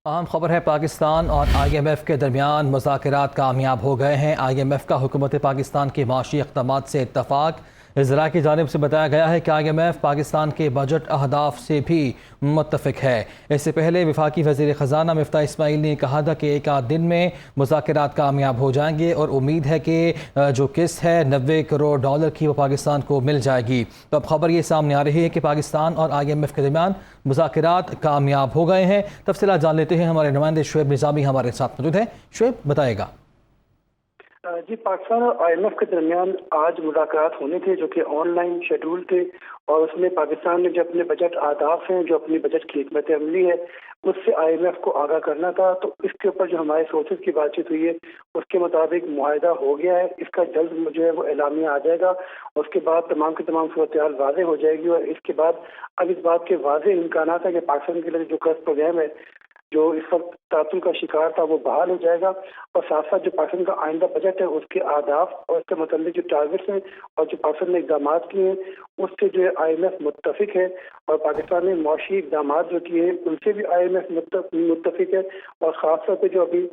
اہم خبر ہے، پاکستان اور آئی ایم ایف کے درمیان مذاکرات کامیاب ہو گئے ہیں۔ آئی ایم ایف کا حکومت پاکستان کے معاشی اقدامات سے اتفاق۔ وزراء کی جانب سے بتایا گیا ہے کہ آئی ایم ایف پاکستان کے بجٹ اہداف سے بھی متفق ہے۔ اس سے پہلے وفاقی وزیر خزانہ مفتاح اسماعیل نے کہا تھا کہ ایک آدھ دن میں مذاکرات کامیاب ہو جائیں گے اور امید ہے کہ جو قسط ہے $90 کروڑ کی وہ پاکستان کو مل جائے گی۔ تو اب خبر یہ سامنے آ رہی ہے کہ پاکستان اور آئی ایم ایف کے درمیان مذاکرات کامیاب ہو گئے ہیں۔ تفصیلات جان لیتے ہیں، ہمارے نمائندے شعیب نظامی ہمارے ساتھ موجود ہیں۔ شعیب بتائے گا۔ جی، پاکستان اور آئی ایم ایف کے درمیان آج مذاکرات ہونے تھے جو کہ آن لائن شیڈول تھے، اور اس میں پاکستان نے جو اپنے بجٹ اہداف ہیں، جو اپنی بجٹ کی حکمت عملی ہے، اس سے آئی ایم ایف کو آگاہ کرنا تھا۔ تو اس کے اوپر جو ہمارے سورسز کی بات چیت ہوئی ہے اس کے مطابق معاہدہ ہو گیا ہے۔ اس کا جلد جو ہے وہ اعلامیہ آ جائے گا، اور اس کے بعد تمام کی تمام صورتحال واضح ہو جائے گی، اور اس کے بعد اب اس بات کے واضح امکانات ہیں کہ پاکستان کے لیے جو قرض پروگرام ہے جو اس وقت تعطل کا شکار تھا وہ بحال ہو جائے گا، اور ساتھ ساتھ جو پاکستان کا آئندہ بجٹ ہے اس کے اہداف اور اس کے متعلق جو ٹارگیٹس ہیں اور جو پاکستان نے اقدامات کیے ہیں اس سے جو ہے آئی ایم ایف متفق ہے، اور پاکستان نے معاشی اقدامات جو کیے ہیں ان سے بھی آئی ایم ایف متفق ہے، اور خاص طور پہ جو ابھی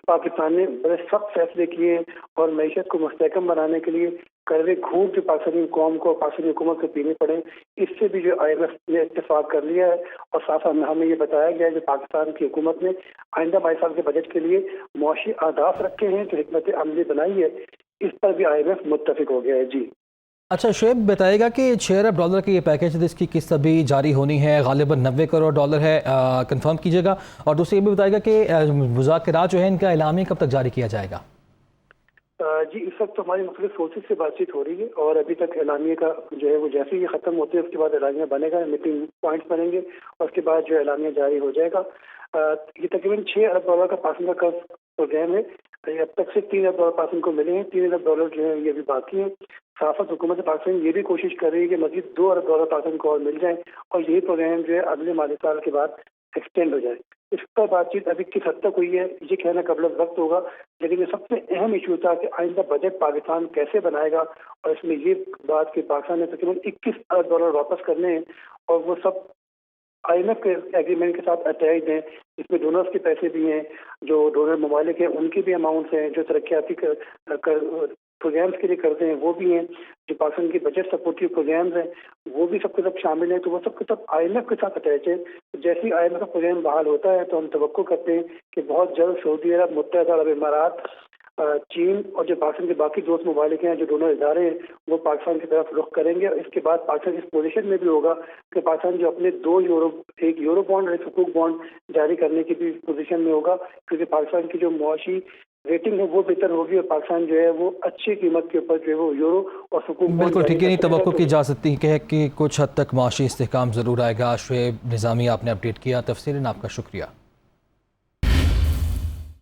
پاکستان نے بڑے سخت فیصلے کیے ہیں اور معیشت کو مستحکم بنانے کے لیے قرضے گھونٹ جو پاکستانی قوم کو پاکستانی حکومت کو پینے پڑے، اس سے بھی جو آئی ایم ایف نے اتفاق کر لیا ہے، اور ساتھ ساتھ ہمیں یہ بتایا گیا ہے کہ پاکستان کی حکومت نے آئندہ 22 سال کے بجٹ کے لیے معاشی اہداف رکھے ہیں جو حکمت عملی بنائی ہے، اس پر بھی آئی ایم ایف متفق ہو گیا ہے۔ جی اچھا شعیب بتائے گا کہ $6 ارب کا یہ پیکیج ہے، اس کی قسط ابھی جاری ہونی ہے، غالباً $90 کروڑ ہے، کنفرم کیجیے گا، اور دوسری یہ بھی بتائے گا کہ مذاکرات جو ہے ان کا اعلامیہ کب تک جاری کیا جائے گا؟ جی، اس وقت ہماری مختلف سورسز سے بات چیت ہو رہی ہے، اور ابھی تک اعلامیہ کا جو ہے وہ جیسے ہی ختم ہوتے ہیں اس کے بعد اعلامیہ بنے گا، میٹنگ پوائنٹس بنیں گے، اور اس کے بعد جو اعلامیہ جاری ہو جائے گا۔ یہ تقریباً $6 ارب کا پاکستان کا قرض پروگرام ہے۔ اب تک سے $3 ارب پاکستان کو ملے ہیں، $3 ارب جو ہے یہ بھی باقی ہیں۔ ساتھ ساتھ حکومت پاکستان یہ بھی کوشش کر رہی ہے کہ مزید $2 ارب پاکستان کو اور مل جائیں، اور یہی پروگرام جو ہے اگلے مالی سال کے بعد ایکسٹینڈ ہو جائے۔ اس پر بات چیت ابھی کس حد تک ہوئی ہے یہ کہنا قبل از وقت ہوگا، لیکن یہ سب سے اہم ایشو تھا کہ آئندہ بجٹ پاکستان کیسے بنائے گا، اور اس میں یہ بات کہ پاکستان نے تقریباً $21 ارب واپس کرنے ہیں، اور وہ سب آئی ایم ایف کے ایگریمنٹ کے ساتھ اٹیچڈ ہیں۔ اس میں ڈونرز کے پیسے بھی ہیں، جو ڈونر ممالک ہیں ان کی بھی اماؤنٹس ہیں، جو ترقیاتی پروگرامز کے لیے کرتے ہیں وہ بھی ہیں، جو پاکستان کی بجٹ سپورٹیو پروگرامز ہیں وہ بھی سب کے سب شامل ہیں، تو وہ سب کے سب آئی ایم ایف کے ساتھ اٹیچ ہے۔ جیسے ہی آئی ایم ایف کا پروگرام بحال ہوتا ہے تو ہم توقع کرتے ہیں کہ بہت جلد سعودی عرب، متحدہ عرب امارات، چین اور جو پاکستان کے باقی دوست ممالک ہیں، جو ڈونر ادارے ہیں، وہ پاکستان کی طرف رخ کریں گے، اور اس کے بعد پاکستان اس پوزیشن میں بھی ہوگا کہ پاکستان جو اپنے ایک یورو بانڈ اور ایک حقوق بانڈ جاری کرنے کی بھی پوزیشن میں ہوگا، کیونکہ پاکستان کی جو معاشی ریٹنگ ہے وہ بہتر ہوگی، اور پاکستان جو ہے وہ اچھی قیمت کے اوپر جو ہے وہ یورو اور حقوق بانڈ بالکل ٹھیک ہے، نہیں توقع کی جا سکتی ہے کہ کچھ حد تک معاشی استحکام ضرور آئے گا۔ شعیب نظامی آپ نے اپڈیٹ کیا، تفصیلاً آپ کا شکریہ۔